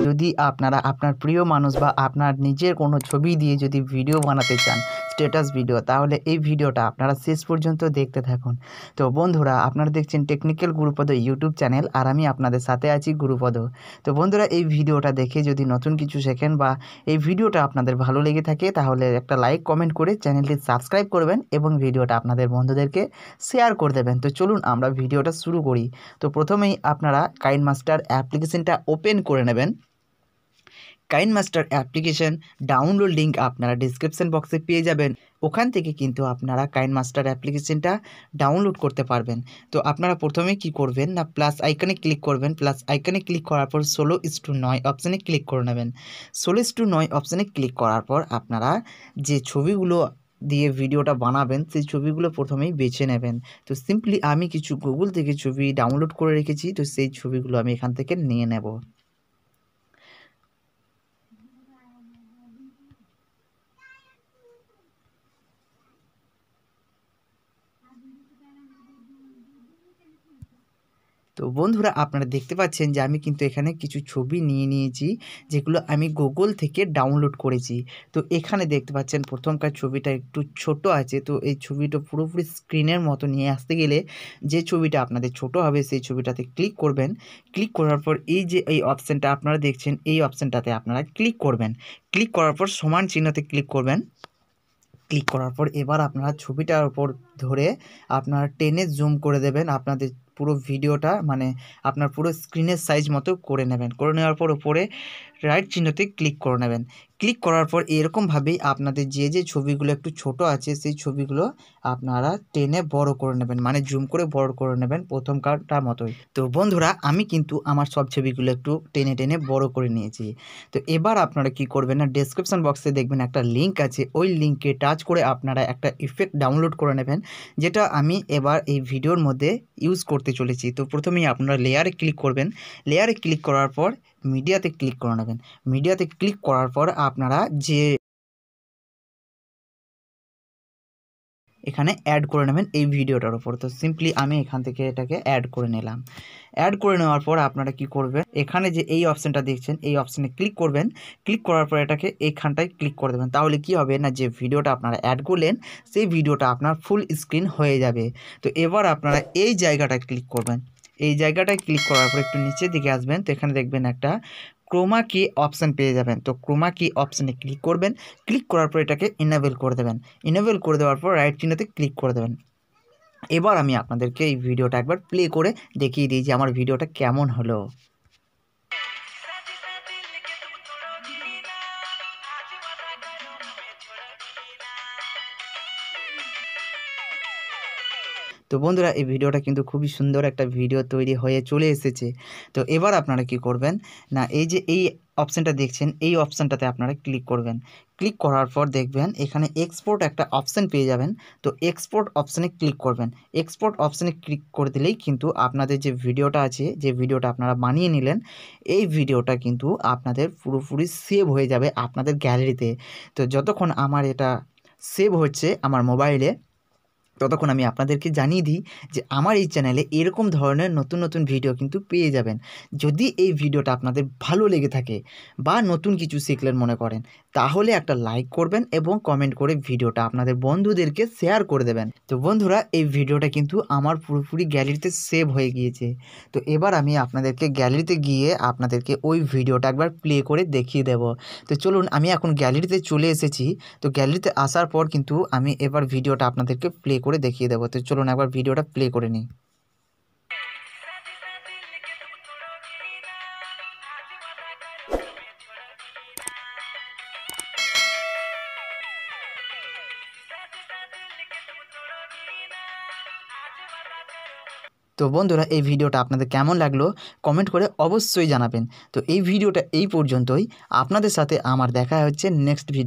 যদি আপনারা আপনার প্রিয় মানুষ বা আপনার নিজের কোনো ছবি দিয়ে যদি ভিডিও বানাতে চান, স্ট্যাটাস ভিডিও, তাহলে এই ভিডিওটা আপনারা শেষ পর্যন্ত দেখতে থাকুন। তো বন্ধুরা, আপনারা দেখছেন টেকনিক্যাল গুরুপদ ইউটিউব চ্যানেল, আর আমি আপনাদের সাথে আছি গুরুপদ। তো বন্ধুরা, এই ভিডিওটা দেখে যদি নতুন কিছু শেখেন বা এই ভিডিওটা আপনাদের ভালো লেগে থাকে, তাহলে একটা লাইক কমেন্ট করে চ্যানেলটি সাবস্ক্রাইব করবেন এবং ভিডিওটা আপনাদের বন্ধুদেরকে শেয়ার করে দেবেন। তো চলুন আমরা ভিডিওটা শুরু করি। তো প্রথমেই আপনারা কাইনমাস্টার অ্যাপ্লিকেশনটা ওপেন করে নেবেন। কাইনমাস্টার অ্যাপ্লিকেশন ডাউনলোড লিঙ্ক আপনারা ডিসক্রিপশন বক্সে পেয়ে যাবেন। ওখান থেকে কিন্তু আপনারা কাইনমাস্টার অ্যাপ্লিকেশনটা ডাউনলোড করতে পারবেন। তো আপনারা প্রথমে কি করবেন না, প্লাস আইকনে ক্লিক করবেন। প্লাস আইকনে ক্লিক করার পর 16:9 অপশানে ক্লিক করে নেবেন। 16:9 অপশানে ক্লিক করার পর আপনারা যে ছবিগুলো দিয়ে ভিডিওটা বানাবেন সেই ছবিগুলো প্রথমেই বেছে নেবেন। তো সিম্পলি আমি কিছু গুগল থেকে ছবি ডাউনলোড করে রেখেছি, তো সেই ছবিগুলো আমি এখান থেকে নিয়ে নেব। তো বন্ধুরা, আপনারা দেখতে পাচ্ছেন যে আমি কিন্তু এখানে কিছু ছবি নিয়ে নিয়েছি, যেগুলো আমি গুগল থেকে ডাউনলোড করেছি। তো এখানে দেখতে পাচ্ছেন প্রথমকার ছবিটা একটু ছোট আছে। তো এই ছবিটা পুরোপুরি স্ক্রিনের মতো নিয়ে আসতে গেলে যে ছবিটা আপনাদের ছোট হবে সেই ছবিটাতে ক্লিক করবেন। ক্লিক করার পর এই যে এই অপশানটা আপনারা দেখছেন, এই অপশানটাতে আপনারা ক্লিক করবেন। ক্লিক করার পর সমান চিহ্নতে ক্লিক করবেন। ক্লিক করার পর এবার আপনারা ছবিটার উপর ধরে আপনারা টেনে জুম করে দেবেন। আপনাদের পুরো ভিডিওটা মানে আপনার পুরো স্ক্রিনের সাইজ মতো করে নেবেন। করে নেওয়ার পর উপরে রাইট চিহ্নতে ক্লিক করে নেবেন। ক্লিক করার পর এরকমভাবেই আপনাদের যে ছবিগুলো একটু ছোট আছে সেই ছবিগুলো আপনারা টেনে বড় করে নেবেন, মানে জুম করে বড় করে নেবেন প্রথমকারটার মতোই। তো বন্ধুরা, আমি কিন্তু আমার সব ছবিগুলো একটু টেনে টেনে বড় করে নিয়েছি। তো এবার আপনারা কি করবেন না, ডেসক্রিপশন বক্সে দেখবেন একটা লিঙ্ক আছে, ওই লিঙ্কে টাচ করে আপনারা একটা ইফেক্ট ডাউনলোড করে নেবেন, যেটা আমি এবার এই ভিডিওর মধ্যে ইউজ করতে চলেছি। তো প্রথমেই আপনারা লেয়ারে ক্লিক করবেন। লেয়ারে ক্লিক করার পর মিডিয়াতে ক্লিক করে নেবেন। মিডিয়াতে ক্লিক করার পর আপনারা যে এখানে অ্যাড করে নেবেন এই ভিডিওটার উপর। তো সিম্পলি আমি এখান থেকে এটাকে অ্যাড করে নিলাম। অ্যাড করে নেওয়ার পর আপনারা কি করবেন, এখানে যে এই অপশানটা দেখছেন এই অপশানে ক্লিক করবেন। ক্লিক করার পর এটাকে এইখানটায় ক্লিক করে দেবেন। তাহলে কি হবে না, যে ভিডিওটা আপনারা অ্যাড করলেন সেই ভিডিওটা আপনার ফুল স্ক্রিন হয়ে যাবে। তো এবার আপনারা এই জায়গাটায় ক্লিক করবেন। এই জায়গাটায় ক্লিক করার পর একটু নিচের দিকে আসবেন। তো এখানে দেখবেন একটা ক্রোমা কি অপশান পেয়ে যাবেন। তো ক্রোমা কি অপশানে ক্লিক করবেন। ক্লিক করার পর এটাকে ইনেবল করে দেবেন। ইনেবল করে দেওয়ার পর রাইট চিহ্নতে ক্লিক করে দেবেন। এবার আমি আপনাদেরকে এই ভিডিওটা একবার প্লে করে দেখিয়ে দিই যে আমার ভিডিওটা কেমন হলো। তো বন্ধুরা, এই ভিডিওটা কিন্তু খুবই সুন্দর একটা ভিডিও তৈরি হয়ে চলে এসেছে। তো এবার আপনারা কি করবেন না, এই যে এই অপশানটা দেখছেন এই অপশানটাতে আপনারা ক্লিক করবেন। ক্লিক করার পর দেখবেন এখানে এক্সপোর্ট একটা অপশান পেয়ে যাবেন। তো এক্সপোর্ট অপশানে ক্লিক করবেন। এক্সপোর্ট অপশানে ক্লিক করে দিলেই কিন্তু আপনাদের যে ভিডিওটা আছে, যে ভিডিওটা আপনারা বানিয়ে নিলেন, এই ভিডিওটা কিন্তু আপনাদের পুরোপুরি সেভ হয়ে যাবে আপনাদের গ্যালারিতে। তো যতক্ষণ আমার এটা সেভ হচ্ছে আমার মোবাইলে, ততক্ষণ আমি আপনাদেরকে জানিয়ে দিই যে আমার এই চ্যানেলে এরকম ধরনের নতুন নতুন ভিডিও কিন্তু পেয়ে যাবেন। যদি এই ভিডিওটা আপনাদের ভালো লেগে থাকে বা নতুন কিছু শিখলেন মনে করেন, তাহলে একটা লাইক করবেন এবং কমেন্ট করে ভিডিওটা আপনাদের বন্ধুদেরকে শেয়ার করে দেবেন। তো বন্ধুরা, এই ভিডিওটা কিন্তু আমার পুরোপুরি গ্যালারিতে সেভ হয়ে গিয়েছে। তো এবার আমি আপনাদেরকে গ্যালারিতে গিয়ে আপনাদেরকে ওই ভিডিওটা একবার প্লে করে দেখিয়ে দেব। তো চলুন, আমি এখন গ্যালারিতে চলে এসেছি। তো গ্যালারিতে আসার পর কিন্তু আমি এবার ভিডিওটা আপনাদেরকে প্লে করে দেখিয়ে দেবো। তো চলুন একবার ভিডিওটা প্লে করে নিই। তো বন্ধুরা, এই ভিডিওটা আপনাদের কেমন লাগলো কমেন্ট করে অবশ্যই জানাবেন। তো এই ভিডিওটা এই পর্যন্তই। আপনাদের সাথে আমার দেখা হচ্ছে নেক্সট ভিডিও।